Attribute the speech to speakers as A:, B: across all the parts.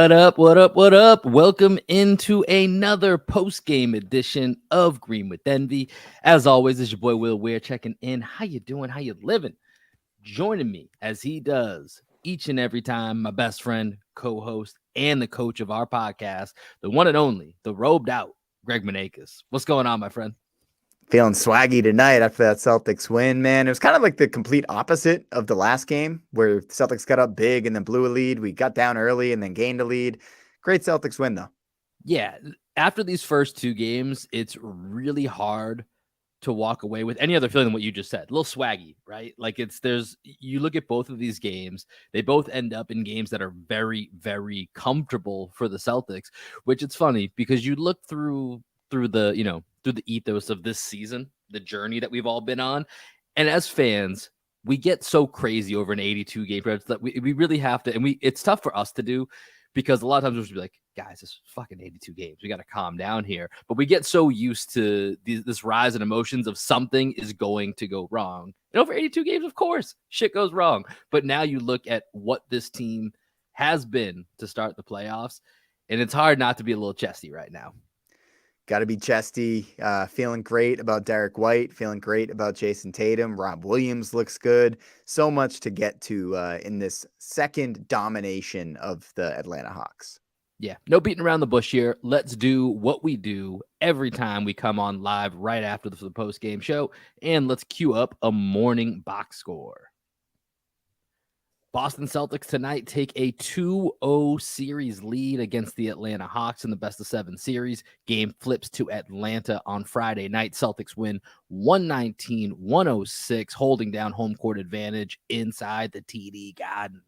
A: What up? What up? What up? Welcome into another post-game edition of Green with Envy. As always, it's your boy Will Weir checking in. How you doing? How you living? Joining me as he does each and every time, my best friend, co-host, and the coach of our podcast, the one and only, the robed out Greg Maneikis. What's going on, my friend?
B: Feeling swaggy tonight after that Celtics win, man. It was kind of like the complete opposite of the last game where the Celtics got up big and then blew a lead. We got down early and then gained a lead. Great Celtics win, though.
A: Yeah, after these first two games, it's really hard to walk away with any other feeling than what you just said. A little swaggy, right? Like you look at both of these games, they both end up in games that are very, very comfortable for the Celtics, which it's funny because you look through the ethos of this season, the journey that we've all been on. And as fans, we get so crazy over an 82 game stretch that we really have to, and it's tough for us to do because a lot of times we'll just be like, guys, it's fucking 82 games. We got to calm down here. But we get so used to this rise in emotions of something is going to go wrong. And over 82 games, of course, shit goes wrong. But now you look at what this team has been to start the playoffs, and it's hard not to be a little chesty right now.
B: Got to be chesty. Feeling great about Derrick White. Feeling great about Jason Tatum. Rob Williams looks good. So much to get to in this second domination of the Atlanta Hawks.
A: Yeah, no beating around the bush here. Let's do what we do every time we come on live right after the post-game show, and let's queue up a morning box score. Boston Celtics tonight take a 2-0 series lead against the Atlanta Hawks in the best-of-7 series. Game flips to Atlanta on Friday night. Celtics win 119-106, holding down home court advantage inside the TD Garden.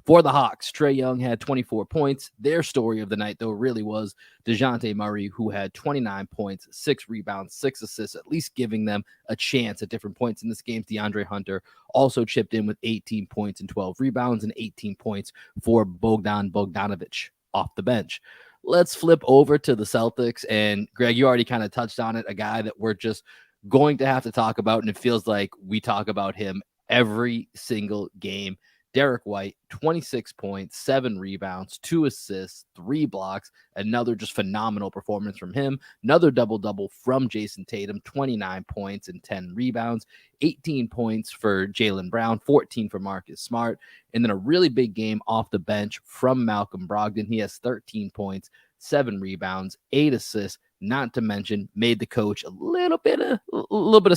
A: For the Hawks, Trae Young had 24 points. Their story of the night, though, really was DeJounte Murray, who had 29 points, 6 rebounds, 6 assists, at least giving them a chance at different points in this game. DeAndre Hunter also chipped in with 18 points and 12 rebounds and 18 points for Bogdan Bogdanovic off the bench. Let's flip over to the Celtics. And, Greg, you already kind of touched on it, a guy that we're just going to have to talk about, and it feels like we talk about him every single game. Derrick White, 26 points, 7 rebounds, 2 assists, 3 blocks, another just phenomenal performance from him. Another double-double from Jason Tatum, 29 points and 10 rebounds, 18 points for Jaylen Brown, 14 for Marcus Smart, and then a really big game off the bench from Malcolm Brogdon. He has 13 points, 7 rebounds, 8 assists, not to mention made the coach a little bit of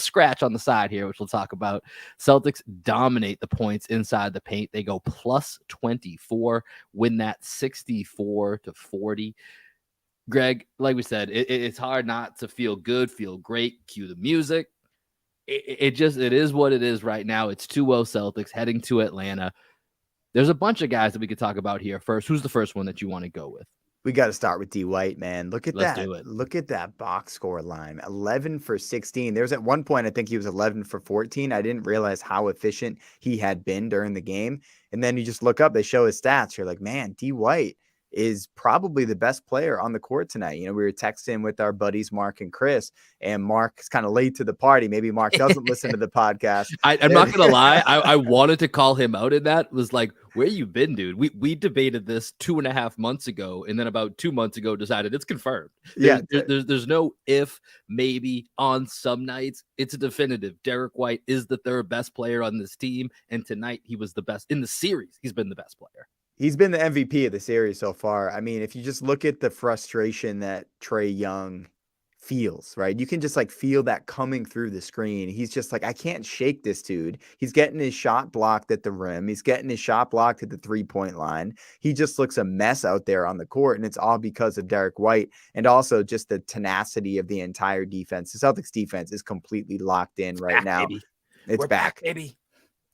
A: scratch on the side here, which we'll talk about. Celtics dominate the points inside the paint. They go plus 24, win that 64-40. Greg, like we said, it's hard not to feel good, feel great. Cue the music. It is what it is right now. It's 2-0 Celtics heading to Atlanta. There's a bunch of guys that we could talk about here first. Who's the first one that you want to go with?
B: We got to start with D. White, man. Let's
A: that. Do it.
B: Look at that box score line. 11 for 16. There was at one point, I think he was 11 for 14. I didn't realize how efficient he had been during the game. And then you just look up, they show his stats. You're like, man, D. White is probably the best player on the court tonight. You know, we were texting with our buddies, Mark and Chris, and Mark's kind of late to the party. Maybe Mark doesn't listen to the podcast.
A: I'm not going to lie. I wanted to call him out in that. It was like, where you been, dude? We debated this 2.5 months ago, and then about 2 months ago decided it's confirmed. There's no if, maybe on some nights. It's a definitive. Derrick White is the third best player on this team, and tonight he was the best in the series. He's been the best player.
B: He's been the MVP of the series so far. I mean, if you just look at the frustration that Trae Young feels, right? You can just like feel that coming through the screen. He's just like, I can't shake this dude. He's getting his shot blocked at the rim. He's getting his shot blocked at the 3-point line. He just looks a mess out there on the court, and it's all because of Derrick White and also just the tenacity of the entire defense. The Celtics defense is completely locked in right now.
A: Baby.
B: We're back,
A: baby.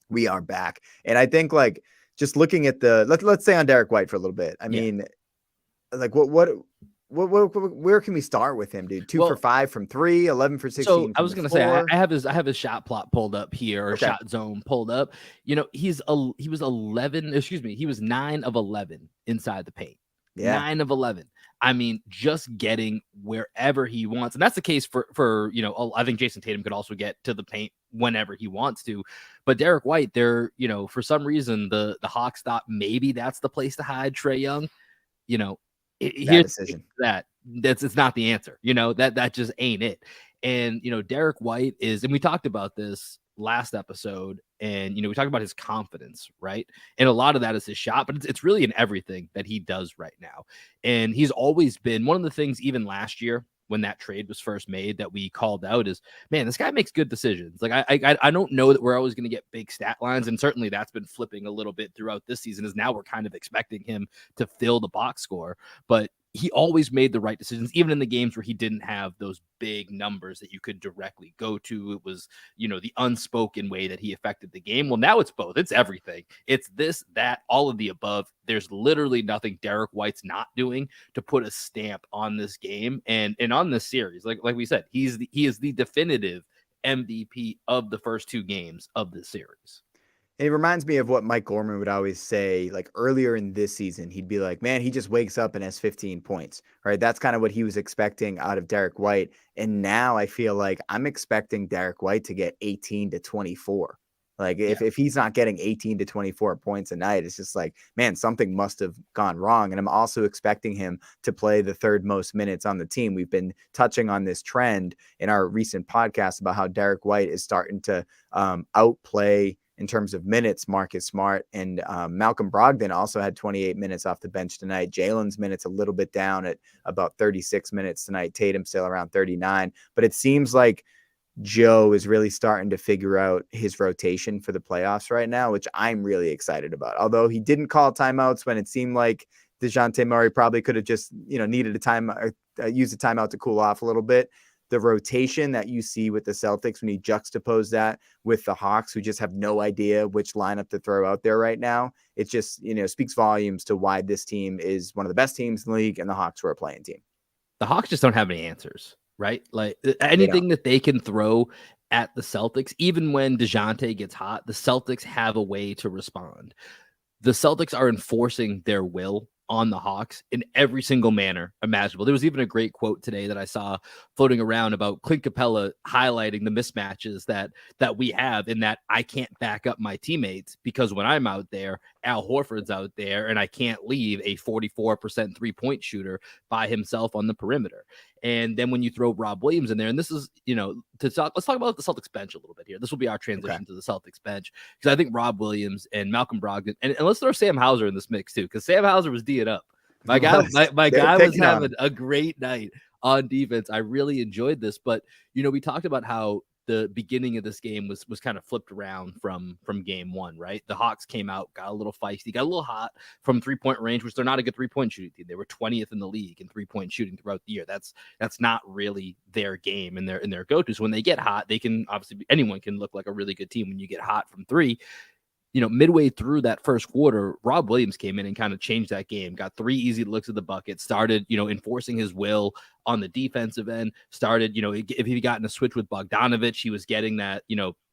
B: We are back. And I think like just looking at let's stay on Derrick White for a little bit. I mean, like where can we start with him, dude? 2 for 5 from 3, 11 for 16.
A: So I was going to say, I have his shot plot pulled up here, or shot zone pulled up. You know, he was 9 of 11 inside the paint. Yeah. 9 of 11. I mean, just getting wherever he wants. And that's the case for I think Jason Tatum could also get to the paint whenever he wants to. But Derrick White, for some reason, the Hawks thought maybe that's the place to hide Trae Young.
B: Bad decision.
A: It's not the answer. That just ain't it. And Derrick White is, and we talked about this last episode, and we talked about his confidence, right? And a lot of that is his shot, but it's really in everything that he does right now. And he's always been one of the things, even last year when that trade was first made, that we called out is, man, this guy makes good decisions. Like I don't know that we're always going to get big stat lines, and certainly that's been flipping a little bit throughout this season, as now we're kind of expecting him to fill the box score, but he always made the right decisions, even in the games where he didn't have those big numbers that you could directly go to. It was, the unspoken way that he affected the game. Well, now it's both. It's everything. It's this, that, all of the above. There's literally nothing Derrick White's not doing to put a stamp on this game and on this series. Like we said, he is the definitive MVP of the first two games of this series.
B: And it reminds me of what Mike Gorman would always say, like earlier in this season, he'd be like, man, he just wakes up and has 15 points, right? That's kind of what he was expecting out of Derrick White. And now I feel like I'm expecting Derrick White to get 18 to 24. Like if he's not getting 18 to 24 points a night, it's just like, man, something must have gone wrong. And I'm also expecting him to play the third most minutes on the team. We've been touching on this trend in our recent podcast about how Derrick White is starting to outplay in terms of minutes Marcus Smart, and Malcolm Brogdon also had 28 minutes off the bench tonight. Jalen's minutes a little bit down at about 36 minutes tonight. Tatum still around 39. But it seems like Joe is really starting to figure out his rotation for the playoffs right now, which I'm really excited about. Although he didn't call timeouts when it seemed like DeJounte Murray probably could have just, needed a time, used a timeout to cool off a little bit. The rotation that you see with the Celtics, when you juxtapose that with the Hawks, who just have no idea which lineup to throw out there right now, it just, speaks volumes to why this team is one of the best teams in the league and the Hawks were a playing team.
A: The Hawks just don't have any answers, right? Like anything that they can throw at the Celtics, even when DeJounte gets hot, the Celtics have a way to respond. The Celtics are enforcing their will on the Hawks in every single manner imaginable. There was even a great quote today that I saw floating around about Clint Capella highlighting the mismatches that we have, in that I can't back up my teammates because when I'm out there, Al Horford's out there, and I can't leave a 44% three-point shooter by himself on the perimeter. And then when you throw Rob Williams in there, and this is, let's talk about the Celtics bench a little bit here. This will be our transition to the Celtics bench, because I think Rob Williams and Malcolm Brogdon, and let's throw Sam Hauser in this mix too, because Sam Hauser was D'ing up. My guy was having a great night on defense. I really enjoyed this, but we talked about how the beginning of this game was kind of flipped around from game one, right? The Hawks came out, got a little feisty, got a little hot from 3-point range, which they're not a good 3-point shooting team. They were 20th in the league in 3-point shooting throughout the year. That's not really their game and their go-to. So when they get hot, they can obviously, anyone can look like a really good team when you get hot from three. Midway through that first quarter, Rob Williams came in and kind of changed that game, got 3 easy looks at the bucket, started, enforcing his will on the defensive end, started, if he got in a switch with Bogdanovich, he was getting that,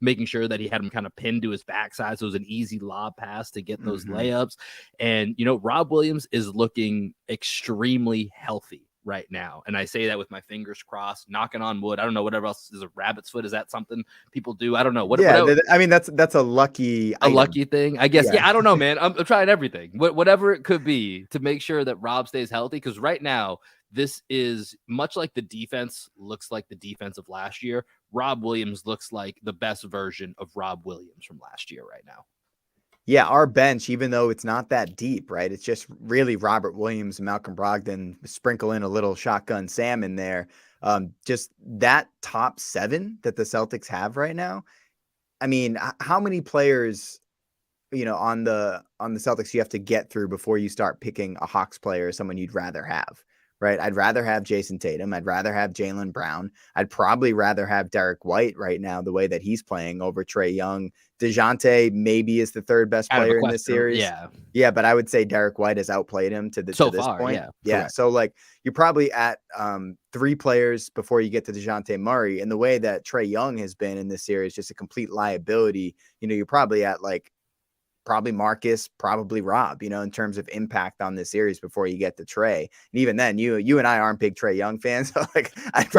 A: making sure that he had him kind of pinned to his backside. So it was an easy lob pass to get those layups. And, Rob Williams is looking extremely healthy right now. And I say that with my fingers crossed, knocking on wood. I don't know, whatever else is a rabbit's foot. Is that something people do? I don't know.
B: That's a lucky
A: thing, I guess. Yeah, I don't know, man. I'm trying everything, whatever it could be, to make sure that Rob stays healthy. Because right now, this is much like the defense looks like the defense of last year. Rob Williams looks like the best version of Rob Williams from last year right now.
B: Yeah, our bench, even though it's not that deep, right? It's just really Robert Williams and Malcolm Brogdon, sprinkle in a little shotgun Sam in there. Just that top 7 that the Celtics have right now. I mean, how many players, on the Celtics you have to get through before you start picking a Hawks player or someone you'd rather have, right? I'd rather have Jason Tatum. I'd rather have Jaylen Brown. I'd probably rather have Derrick White right now, the way that he's playing, over Trae Young. DeJounte maybe is the third best player in this series. Yeah, but I would say Derrick White has outplayed him to this point. Yeah. So like you're probably at 3 players before you get to DeJounte Murray. And the way that Trae Young has been in this series, just a complete liability. You're probably at probably Marcus, probably Rob, in terms of impact on this series before you get to Trae. And even then, you and I aren't big Trae Young fans. So I'd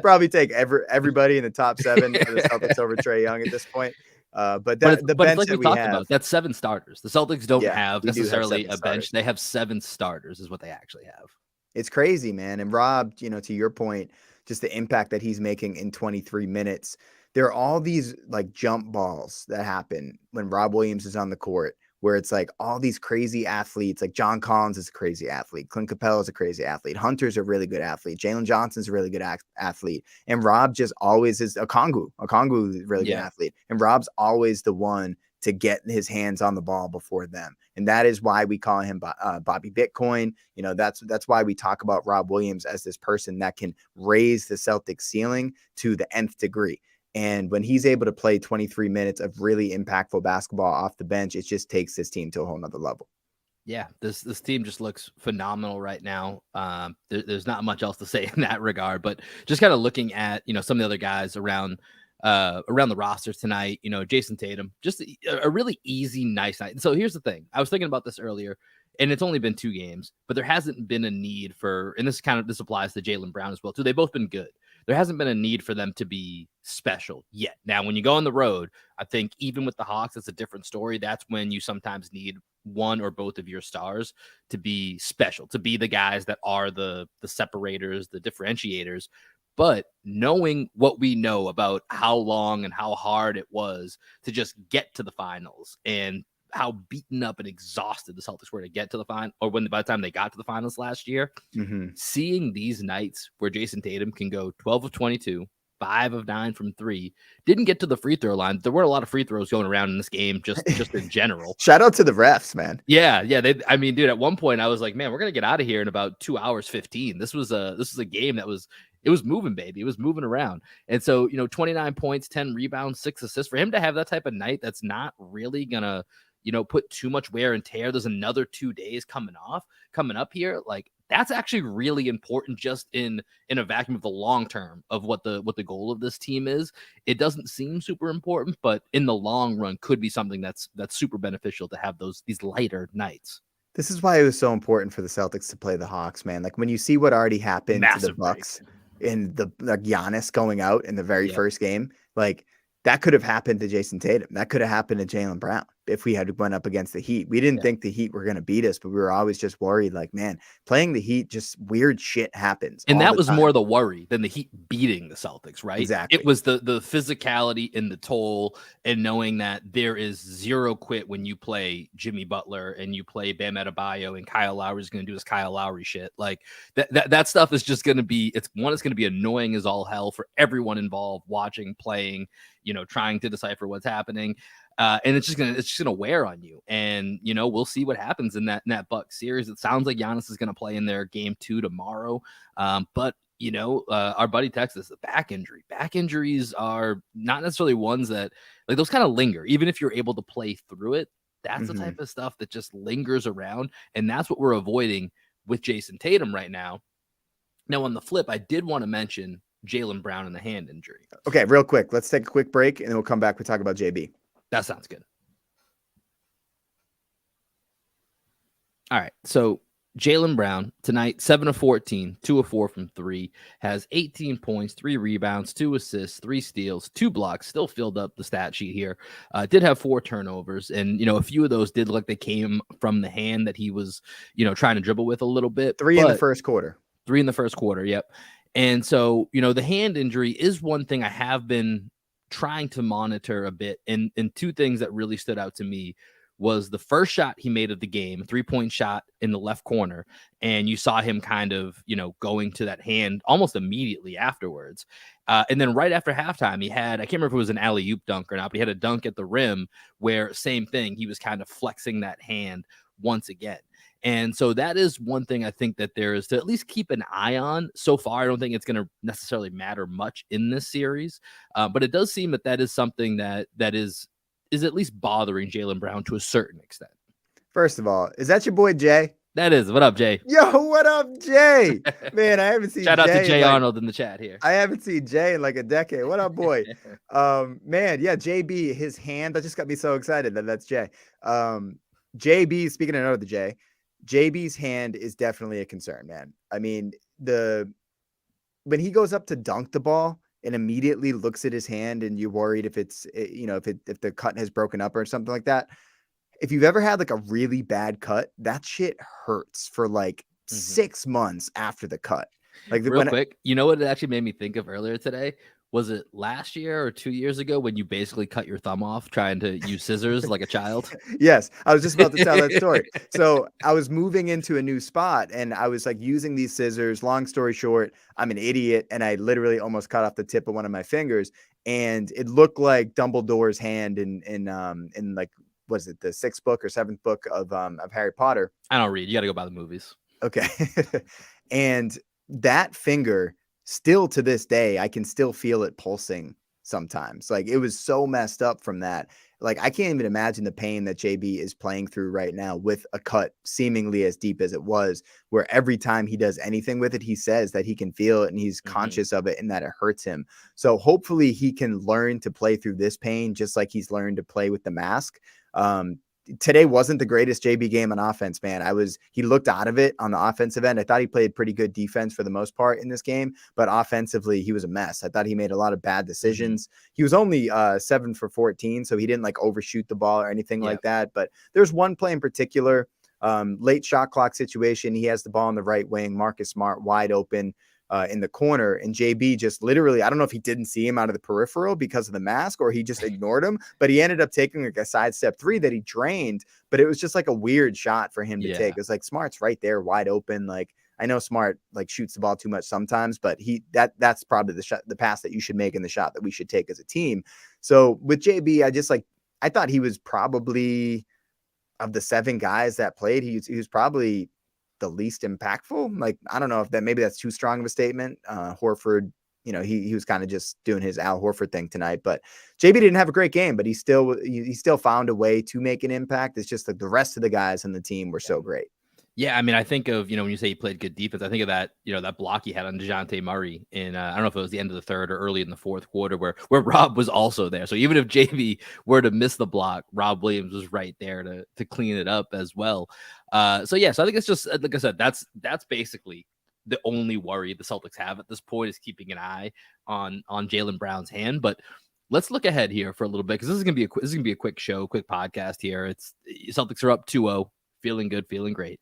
B: probably take everybody in the top 7 of the Celtics over Trae Young at this point. But
A: But
B: the
A: it's
B: bench
A: like we
B: that we
A: talked
B: have,
A: about. That's 7 starters. The Celtics don't
B: yeah,
A: have
B: we do have
A: necessarily
B: 7
A: a bench.
B: starters.
A: They have 7 starters is what they actually have.
B: It's crazy, man. And Rob, to your point, just the impact that he's making in 23 minutes. There are all these like jump balls that happen when Rob Williams is on the court, where it's like all these crazy athletes. Like John Collins is a crazy athlete. Clint Capella is a crazy athlete. Hunter's a really good athlete. Jalen Johnson's a really good athlete. And Rob just always is a Kongu. A Kongu is a really good
A: Yeah.
B: athlete. And Rob's always the one to get his hands on the ball before them. And that is why we call him Bobby Bitcoin. That's why we talk about Rob Williams as this person that can raise the Celtics ceiling to the nth degree. And when he's able to play 23 minutes of really impactful basketball off the bench, it just takes this team to a whole nother level.
A: Yeah, this team just looks phenomenal right now. There's not much else to say in that regard, but just kind of looking at some of the other guys around the rosters tonight. Jason Tatum, just a really easy, nice night. And so here's the thing: I was thinking about this earlier, and it's only been 2 games, but there hasn't been a need for, and this applies to Jaylen Brown as well too. They've both been good. There hasn't been a need for them to be special yet. Now, when you go on the road, I think even with the Hawks, it's a different story. That's when you sometimes need one or both of your stars to be special, to be the guys that are the separators, the differentiators. But knowing what we know about how long and how hard it was to just get to the finals and how beaten up and exhausted the Celtics were to get to the final, or by the time they got to the finals last year, seeing these nights where Jason Tatum can go 12 of 22, 5 of 9 from 3, didn't get to the free throw line. There were a lot of free throws going around in this game, just in general.
B: Shout out to the refs, man.
A: Yeah. Dude, at one point I was like, man, we're gonna get out of here in about 2 hours 15. This was a game that was moving, baby. It was moving around. And so 29 points, 10 rebounds, 6 assists, for him to have that type of night that's not really gonna put too much wear and tear. There's another 2 days coming up here. Like, that's actually really important just in a vacuum of the long term of what the goal of this team is. It doesn't seem super important, but in the long run could be something that's super beneficial to have these lighter nights.
B: This is why it was so important for the Celtics to play the Hawks, man. Like when you see what already happened to the Bucks in the Giannis going out in the very first game, like that could have happened to Jason Tatum. That could have happened to Jaylen Brown if we had went up against the Heat. We didn't think the Heat were going to beat us, but we were always just worried, like, man, playing the Heat, just weird shit happens.
A: And that was more the worry than the Heat beating the Celtics, right?
B: Exactly.
A: It was the physicality and the toll, and knowing that there is zero quit when you play Jimmy Butler and you play Bam Adebayo, and Kyle Lowry is going to do this Kyle Lowry shit. Like that stuff is just going to be, it's going to be annoying as all hell for everyone involved, watching, playing, trying to decipher what's happening. And it's just gonna wear on you. And we'll see what happens in that Bucks series. It sounds like Giannis is gonna play in their game 2 tomorrow. But our buddy texted us, the back injury. Back injuries are not necessarily ones that, like, those kind of linger. Even if you're able to play through it, that's the type of stuff that just lingers around. And that's what we're avoiding with Jason Tatum right now. Now, on the flip, I did want to mention Jaylen Brown and the hand injury.
B: Okay, real quick. Let's take a quick break and then we'll come back. We'll talk about JB.
A: That sounds good. All right. So Jaylen Brown tonight, 7 of 14, 2 of 4 from 3, has 18 points, 3 rebounds, 2 assists, 3 steals, 2 blocks, still filled up the stat sheet here. Did have 4 turnovers. And, a few of those did look like they came from the hand that he was, trying to dribble with a little bit.
B: 3 in the first quarter.
A: 3 in the first quarter. Yep. And so, the hand injury is one thing I have been trying to monitor a bit. And 2 things that really stood out to me was the first shot he made of the game, 3-point shot in the left corner. And you saw him kind of, going to that hand almost immediately afterwards. And then right after halftime, he had, I can't remember if it was an alley-oop dunk or not, but he had a dunk at the rim where, same thing, he was kind of flexing that hand once again. And so that is one thing I think that there is to at least keep an eye on. So far, I don't think it's going to necessarily matter much in this series, but it does seem that is something that is at least bothering Jaylen Brown to a certain extent.
B: First of all, is that your boy Jay?
A: That is. What up, Jay?
B: Yo, what up, Jay? Man, I haven't seen
A: Shout out to Jay Arnold in the chat here.
B: I haven't seen Jay in like a decade. What up, boy? Man, yeah, JB, his hand, that just got me so excited that's Jay. JB, speaking of another Jay, JB's hand is definitely a concern, man. I mean, when he goes up to dunk the ball, and immediately looks at his hand and you're worried if it's, if the cut has broken up or something like that. If you've ever had like a really bad cut, that shit hurts for like 6 months after the cut. Like
A: Real quick, you know what it actually made me think of earlier today? Was it last year or 2 years ago when you basically cut your thumb off trying to use scissors like a child?
B: Yes, I was just about to tell that story. So I was moving into a new spot and I was like using these scissors. Long story short, I'm an idiot and I literally almost cut off the tip of one of my fingers, and it looked like Dumbledore's hand in like, was it the 6th book or 7th book of Harry Potter?
A: I don't read. You got to go by the movies.
B: Okay. And that finger, still to this day, I can still feel it pulsing sometimes. Like, it was so messed up from that. Like, I can't even imagine the pain that JB is playing through right now with a cut seemingly as deep as it was, where every time he does anything with it, he says that he can feel it and he's conscious of it and that it hurts him. So hopefully he can learn to play through this pain, just like he's learned to play with the mask. Today wasn't the greatest JB game on offense, man. He looked out of it on the offensive end. I thought he played pretty good defense for the most part in this game, but offensively he was a mess. I thought he made a lot of bad decisions. He was only 7 for 14, so he didn't like overshoot the ball or anything like that. But there's one play in particular, late shot clock situation. He has the ball on the right wing, Marcus Smart wide open in the corner, and JB just literally, I don't know if he didn't see him out of the peripheral because of the mask or he just ignored him, but he ended up taking like a sidestep 3 that he drained, but it was just like a weird shot for him to take. It was like, Smart's right there wide open. Like, I know Smart like shoots the ball too much sometimes, but that's probably the pass that you should make and the shot that we should take as a team. So with JB, I thought he was probably, of the 7 guys that played, he was probably the least impactful. Like, I don't know if maybe that's too strong of a statement. Horford, he was kind of just doing his Al Horford thing tonight, but JB didn't have a great game, but he still found a way to make an impact. It's just like the rest of the guys on the team were so great.
A: Yeah, I mean, I think of, when you say he played good defense, I think of that, that block he had on DeJounte Murray in, I don't know if it was the end of the 3rd or early in the 4th quarter where Rob was also there. So even if JB were to miss the block, Rob Williams was right there to clean it up as well. So I think it's just, like I said, that's basically the only worry the Celtics have at this point, is keeping an eye on Jaylen Brown's hand. But let's look ahead here for a little bit, because this is gonna be a quick show, quick podcast here. It's Celtics are up 2-0. Feeling good, feeling great.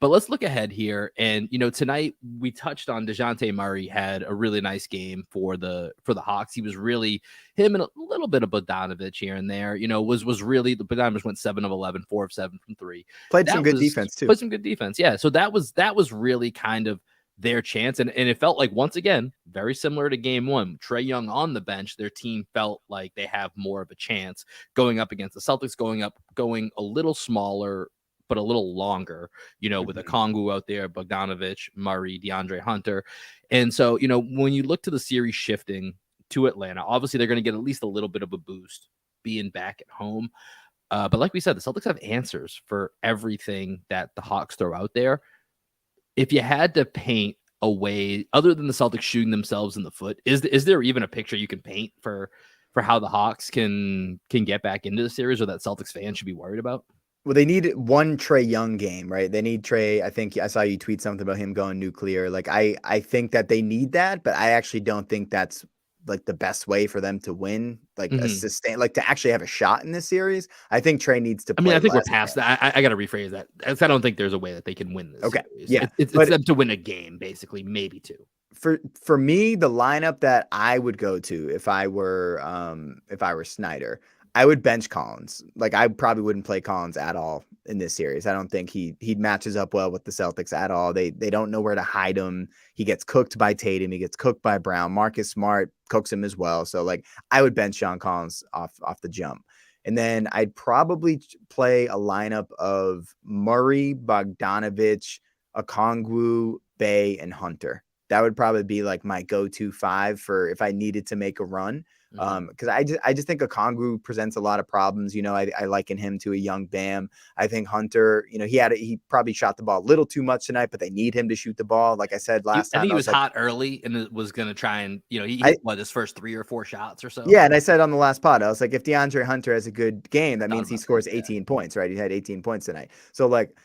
A: But let's look ahead here. And, tonight we touched on DeJounte Murray had a really nice game for the Hawks. He was really, him and a little bit of Bogdanovic here and there, was really, the Bogdanovic went 7 of 11, 4 of 7 from 3.
B: Played some good defense too.
A: Played some good defense. Yeah. So that was really kind of their chance. And it felt like, once again, very similar to game 1, Trae Young on the bench, their team felt like they have more of a chance going up against the Celtics, going a little smaller, but a little longer, with a Okongwu out there, Bogdanovic, Murray, DeAndre Hunter. And so, when you look to the series shifting to Atlanta, obviously they're going to get at least a little bit of a boost being back at home. But like we said, the Celtics have answers for everything that the Hawks throw out there. If you had to paint a way, other than the Celtics shooting themselves in the foot, is there even a picture you can paint for how the Hawks can get back into the series, or that Celtics fans should be worried about?
B: Well, they need one Trae Young game, right? They need Trae. I think I saw you tweet something about him going nuclear. Like, I think that they need that, but I actually don't think that's like the best way for them to win, like a sustain, like to actually have a shot in this series. I think Trae needs to play.
A: I think we're past that. I got to rephrase that. I don't think there's a way that they can win this.
B: Okay.
A: Series.
B: Yeah.
A: It's them to win a game, basically, maybe 2.
B: For me, the lineup that I would go to if I were Snyder, I would bench Collins. Like, I probably wouldn't play Collins at all in this series. I don't think he matches up well with the Celtics at all. They don't know where to hide him. He gets cooked by Tatum. He gets cooked by Brown. Marcus Smart cooks him as well. So, like, I would bench John Collins off the jump. And then I'd probably play a lineup of Murray, Bogdanovic, Okongwu, Bey, and Hunter. That would probably be like my go-to 5 for if I needed to make a run. Because I just think Okongwu presents a lot of problems. I liken him to a young Bam. I think Hunter, he probably shot the ball a little too much tonight, but they need him to shoot the ball. Like I said last time,
A: I think he was hot early and was going to try and, he hit his first 3 or 4 shots or so.
B: Yeah. And I said on the last pod, I was like, if DeAndre Hunter has a good game, that means he scores 18 points, right? He had 18 points tonight. So, like,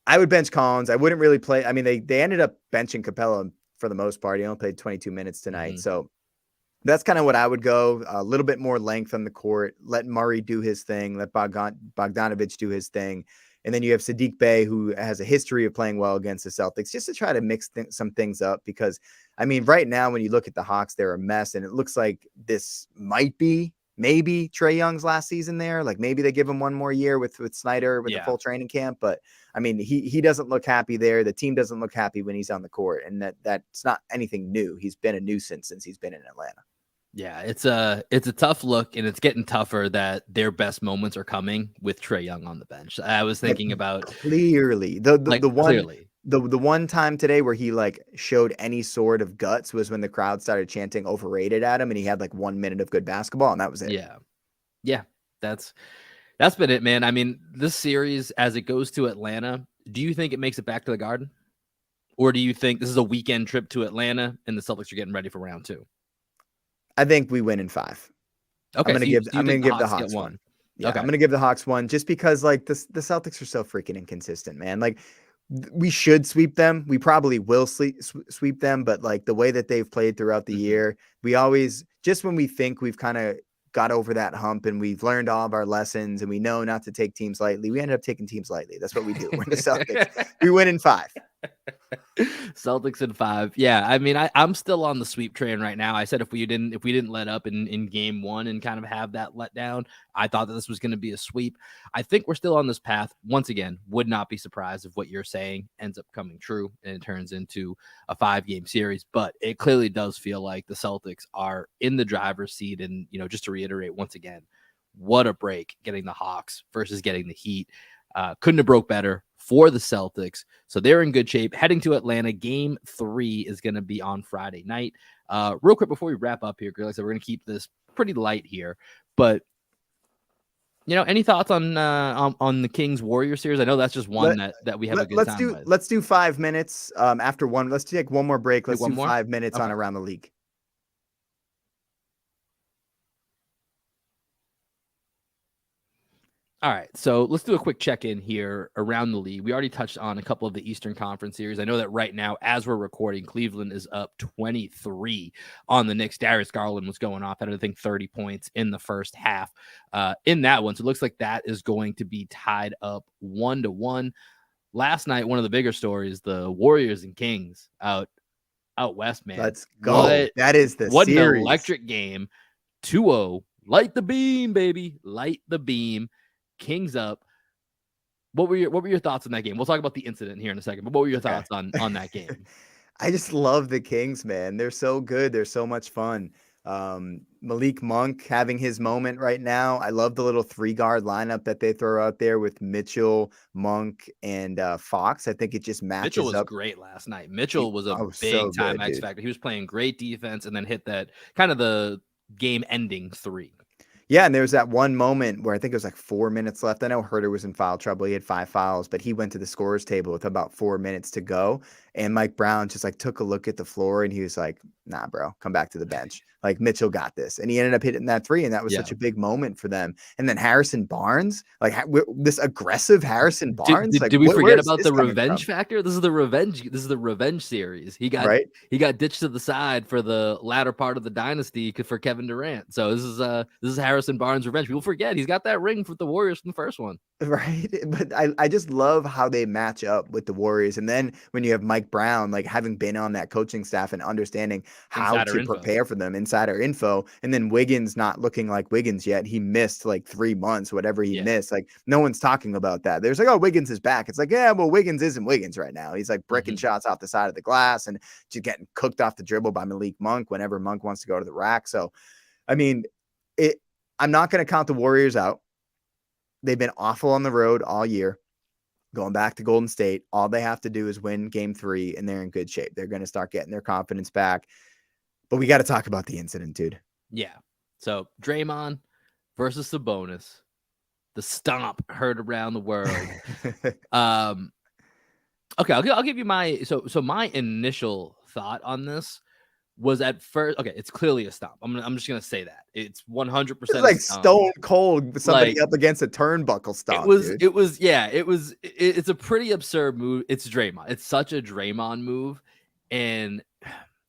B: I would bench Collins. I wouldn't really play. I mean, they ended up benching Capella for the most part. He only played 22 minutes tonight. So That's kind of what I would go. A little bit more length on the court. Let Murray do his thing. Let Bogdanovic do his thing. And then you have Sadiq Bey, who has a history of playing well against the Celtics, just to try to mix some things up. Because, I mean, right now, when you look at the Hawks, they're a mess. And it looks like this might be maybe Trae Young's last season there. Like maybe they give him one more year with Snyder with the full training camp. But, I mean, he doesn't look happy there. The team doesn't look happy when he's on the court. And that's not anything new. He's been a nuisance since he's been in Atlanta.
A: Yeah, it's a tough look, and it's getting tougher that their best moments are coming with Trae Young on the bench. I was thinking about
B: clearly the one time today where he like showed any sort of guts was when the crowd started chanting overrated at him, and he had like 1 minute of good basketball, and that was it.
A: Yeah, that's been it, man. I mean, this series as it goes to Atlanta, do you think it makes it back to the Garden, or do you think this is a weekend trip to Atlanta and the Celtics are getting ready for round 2?
B: I think we win in 5.
A: Okay,
B: I'm gonna give the Hawks one. Yeah, okay. I'm gonna give the Hawks one just because like the Celtics are so freaking inconsistent, man. Like we should sweep them. We probably will sweep them, but like the way that they've played throughout the year, we always just when we think we've kind of got over that hump and we've learned all of our lessons and we know not to take teams lightly, we ended up taking teams lightly. That's what we do. We're the Celtics. We win in 5.
A: Celtics in 5. Yeah, I mean, I'm still on the sweep train right now. I said if we didn't let up in game 1 and kind of have that letdown, I thought that this was going to be a sweep. I think we're still on this path. Once again, would not be surprised if what you're saying ends up coming true and it turns into a 5-game series. But it clearly does feel like the Celtics are in the driver's seat. And, you know, just to reiterate once again, what a break getting the Hawks versus getting the Heat. Couldn't have broke better for the Celtics. So they're in good shape. Heading to Atlanta, game 3 is going to be on Friday night. Real quick before we wrap up here, Greg, like I said, we're going to keep this pretty light here. But, you know, any thoughts on the Kings-Warriors series? I know that's just one that we have a good time with.
B: Let's do 5 minutes after one. Let's take one more break. Let's do 5 minutes on Around the League.
A: All right, so let's do a quick check-in here around the league. We already touched on a couple of the Eastern Conference series. I know that right now, as we're recording, Cleveland is up 23 on the Knicks. Darius Garland was going off at, I think, 30 points in the first half in that one. So it looks like that is going to be tied up 1-1. Last night, one of the bigger stories, the Warriors and Kings out west, man.
B: Let's go. That is the series.
A: What an electric game. 2-0. Light the beam, baby. Light the beam. Kings up. What were your thoughts on that game? We'll talk about the incident here in a second, but what were your thoughts on that game?
B: I just love the Kings, man. They're so good. They're so much fun. Malik Monk having his moment right now. I love the little 3-guard lineup that they throw out there with Mitchell, Monk, and Fox. I think it just matches
A: Mitchell was
B: up.
A: Great last night. Mitchell was a big time X factor. He was playing great defense and then hit that kind of the game-ending 3.
B: Yeah, and there was that one moment where I think it was like 4 minutes left. I know Herter was in foul trouble. He had 5 fouls, but he went to the scorer's table with about 4 minutes to go. And Mike Brown just like took a look at the floor and he was like, nah, bro, come back to the bench. Like Mitchell got this. And he ended up hitting that 3. And that was such a big moment for them. And then Harrison Barnes, like this aggressive Harrison Barnes.
A: Did we forget about the revenge factor? This is the revenge series. He got ditched to the side for the latter part of the dynasty for Kevin Durant. So this is Harrison Barnes' revenge. People forget he's got that ring for the Warriors from the first one.
B: Right. But I just love how they match up with the Warriors. And then when you have Mike Brown, like having been on that coaching staff and understanding how to prepare for them, insider info, and then Wiggins not looking like Wiggins yet. He missed like 3 months, whatever he missed. Like no one's talking about that. There's like, oh, Wiggins is back. It's like, yeah, well, Wiggins isn't Wiggins right now. He's like bricking shots off the side of the glass and just getting cooked off the dribble by Malik Monk whenever Monk wants to go to the rack. So, I mean, I'm not going to count the Warriors out. They've been awful on the road all year. Going back to Golden State, all they have to do is win game 3, and they're in good shape. They're going to start getting their confidence back. But we got to talk about the incident, dude.
A: Yeah. So Draymond versus Sabonis. The stomp heard around the world. Okay, I'll give you my so my initial thought on this was at first, okay, it's clearly a stomp. I'm just gonna say that it's 100%.
B: It's like stone cold, somebody up against a turnbuckle stomp.
A: It's a pretty absurd move. It's Draymond. It's such a Draymond move, and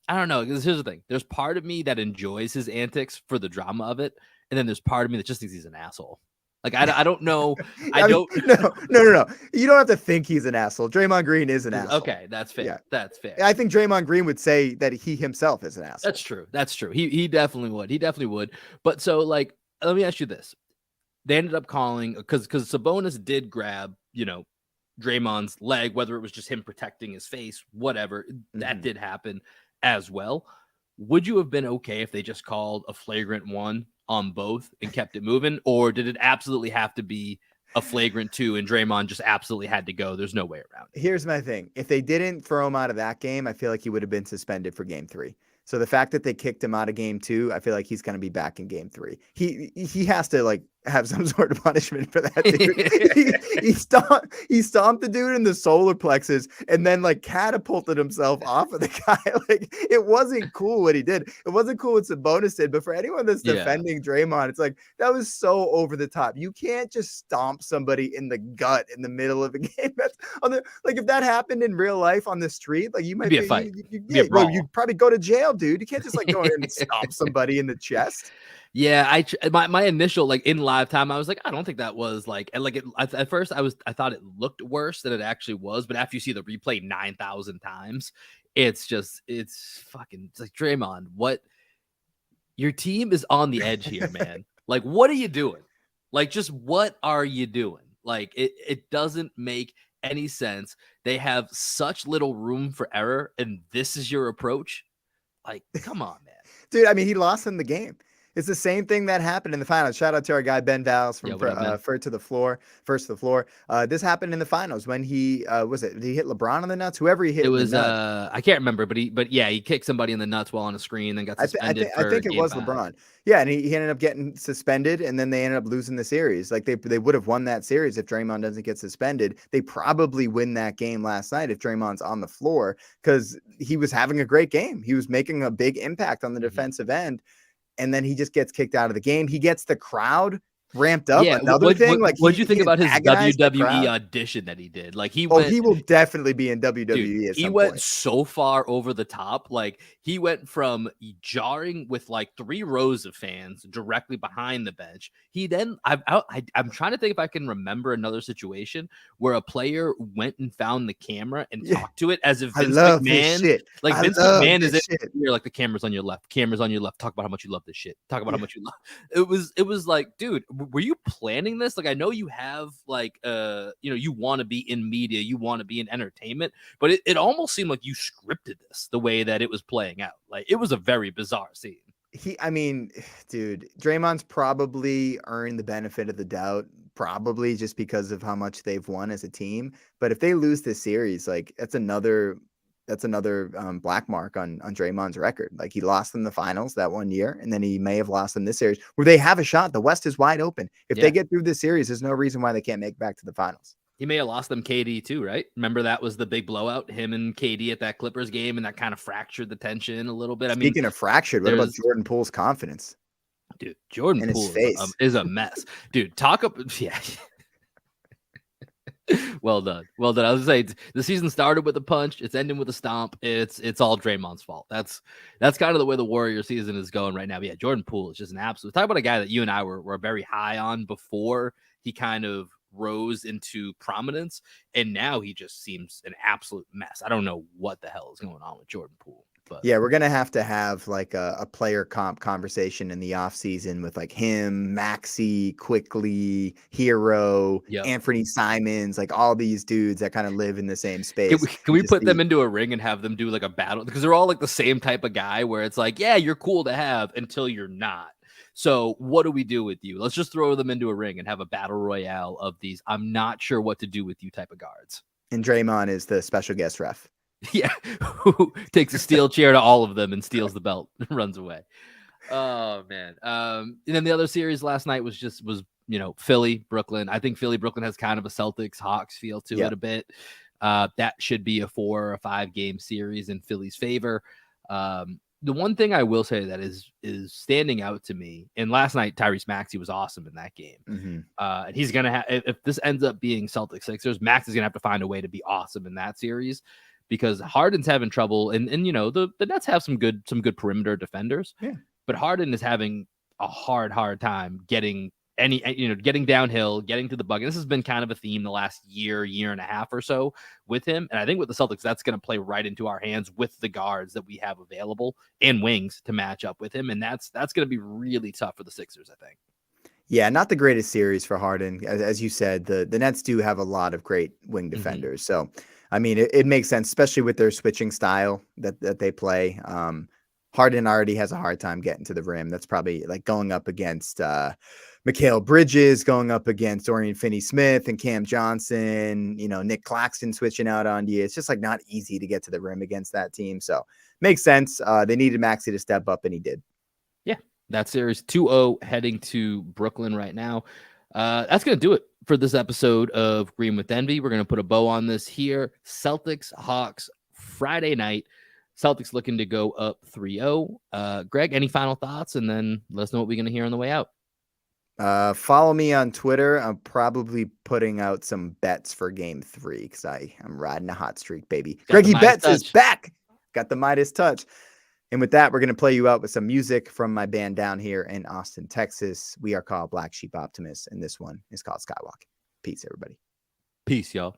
A: I don't know. Because here's the thing. There's part of me that enjoys his antics for the drama of it. And then there's part of me that just thinks he's an asshole. Like, I don't know. I
B: mean,
A: don't.
B: No. You don't have to think he's an asshole. Draymond Green is an asshole.
A: Okay, that's fair.
B: Yeah.
A: That's fair.
B: I think Draymond Green would say that he himself is an asshole.
A: That's true. He definitely would. He definitely would. But so, like, let me ask you this. They ended up calling because Sabonis did grab, Draymond's leg, whether it was just him protecting his face, whatever, that did happen as well. Would you have been okay if they just called a flagrant 1 on both and kept it moving? Or did it absolutely have to be a flagrant 2 and Draymond just absolutely had to go? There's no way around it.
B: Here's my thing. If they didn't throw him out of that game, I feel like he would have been suspended for game 3. So the fact that they kicked him out of game 2, I feel like he's going to be back in game 3. He has to like have some sort of punishment for that. Dude. he stomped the dude in the solar plexus and then like catapulted himself off of the guy. Like it wasn't cool what he did. It wasn't cool what Sabonis did. But for anyone that's defending Draymond, it's like that was so over the top. You can't just stomp somebody in the gut in the middle of a game. That's like if that happened in real life on the street, like you might
A: be a fight.
B: You'd probably go to jail, dude. You can't just like go in and stomp somebody in the chest.
A: Yeah, my initial like in live time, I was like, I don't think that was like, and like at first I thought it looked worse than it actually was, but after you see the replay 9,000 times, it's like Draymond, what your team is on the edge here, man. Like, what are you doing? Like, just what are you doing? Like, it doesn't make any sense. They have such little room for error, and this is your approach. Like, come on, man.
B: Dude, I mean, he lost in the game. It's the same thing that happened in the finals. Shout out to our guy Ben Valls from First to the Floor. This happened in the finals when he did he hit LeBron on the nuts? Whoever he hit.
A: It was I can't remember, but he kicked somebody in the nuts while on a screen, then got suspended.
B: I think it was LeBron. Yeah, and he ended up getting suspended, and then they ended up losing the series. Like they would have won that series if Draymond doesn't get suspended. They probably win that game last night if Draymond's on the floor because he was having a great game. He was making a big impact on the defensive end. And then he just gets kicked out of the game. He gets the crowd ramped up.
A: Yeah, what did you think about his WWE audition that he did? Like he
B: will definitely be in WWE.
A: Dude, he went so far over the top. Like he went from jarring with like 3 rows of fans directly behind the bench. He then I'm trying to think if I can remember another situation where a player went and found the camera and talked to it as if Vince McMahon, like Vince McMahon is here, like the camera's on your left. Talk about how much you love this shit. Talk about how much you love. It was like, dude, were you planning this? Like, I know you have like, you want to be in media, you want to be in entertainment, but it almost seemed like you scripted this the way that it was playing out. Like, it was a very bizarre scene.
B: Dude, Draymond's probably earned the benefit of the doubt, probably just because of how much they've won as a team. But if they lose this series, like that's another black mark on Draymond's record. Like he lost in the finals that one year, and then he may have lost in this series where they have a shot. The West is wide open. If they get through this series, there's no reason why they can't make it back to the finals.
A: He may have lost them KD too, right? Remember that was the big blowout, him and KD at that Clippers game, and that kind of fractured the tension a little bit.
B: Speaking of fractured, what about Jordan Poole's confidence?
A: Dude, Jordan Poole is a mess. Dude, talk up. Yeah. Well done. I was gonna say the season started with a punch, it's ending with a stomp. It's all Draymond's fault. That's kind of the way the Warrior season is going right now. But yeah, Jordan Poole is just an absolute. Talk about a guy that you and I were very high on before he kind of rose into prominence, and now he just seems an absolute mess. I don't know what the hell is going on with Jordan Poole. But
B: yeah, we're gonna have like a player comp conversation in the off season with like him, Maxey, Quickly, Hero, Anthony Simons, like all these dudes that kind of live in the same space.
A: Can we put them into a ring and have them do like a battle? Because they're all like the same type of guy where it's like, yeah, you're cool to have until you're not. So what do we do with you? Let's just throw them into a ring and have a battle royale of these. I'm not sure what to do with you type of guards.
B: And Draymond is the special guest ref.
A: Yeah, who takes a steel chair to all of them and steals the belt and runs away. Oh man. And then the other series last night was Philly, Brooklyn. I think Philly, Brooklyn has kind of a Celtics Hawks feel to it a bit. That should be a 4 or 5 game series in Philly's favor. The one thing I will say that is standing out to me, and last night Tyrese Maxey was awesome in that game.
B: Mm-hmm.
A: And he's gonna have, if this ends up being Celtics Sixers, Max is gonna have to find a way to be awesome in that series. because Harden's having trouble, and the Nets have some good perimeter defenders.
B: Yeah.
A: But Harden is having a hard time getting getting downhill, getting to the bucket. This has been kind of a theme the last year and a half or so with him. And I think with the Celtics, that's going to play right into our hands with the guards that we have available and wings to match up with him. And that's going to be really tough for the Sixers, I think.
B: Yeah, not the greatest series for Harden. As you said, the Nets do have a lot of great wing defenders. So, I mean, it makes sense, especially with their switching style that they play. Harden already has a hard time getting to the rim. That's probably like going up against Mikal Bridges, going up against Dorian Finney-Smith and Cam Johnson, Nick Claxton switching out on you. It's just like not easy to get to the rim against that team. So makes sense. They needed Maxey to step up, and he did.
A: Yeah, that series 2-0 heading to Brooklyn right now. That's going to do it for this episode of Green with Envy. We're going to put a bow on this here. Celtics, Hawks, Friday night. Celtics looking to go up 3-0. Greg, any final thoughts? And then let us know what we're going to hear on the way out.
B: Follow me on Twitter. I'm probably putting out some bets for game 3 because I'm riding a hot streak, baby. Greggy Betts is back. Got the Midas touch. And with that, we're going to play you out with some music from my band down here in Austin, Texas. We are called Black Sheep Optimists, and this one is called Skywalk. Peace, everybody.
A: Peace, y'all.